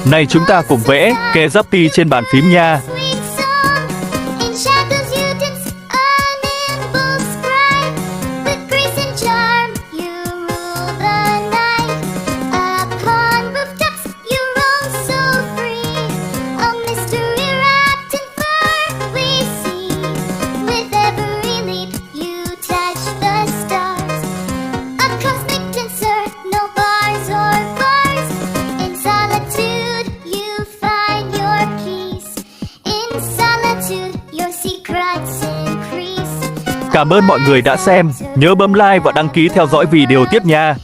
Này chúng ta cùng vẽ KEROPPI trên bàn phím nha. Cảm ơn mọi người đã xem. Nhớ bấm like và đăng ký theo dõi video tiếp nha.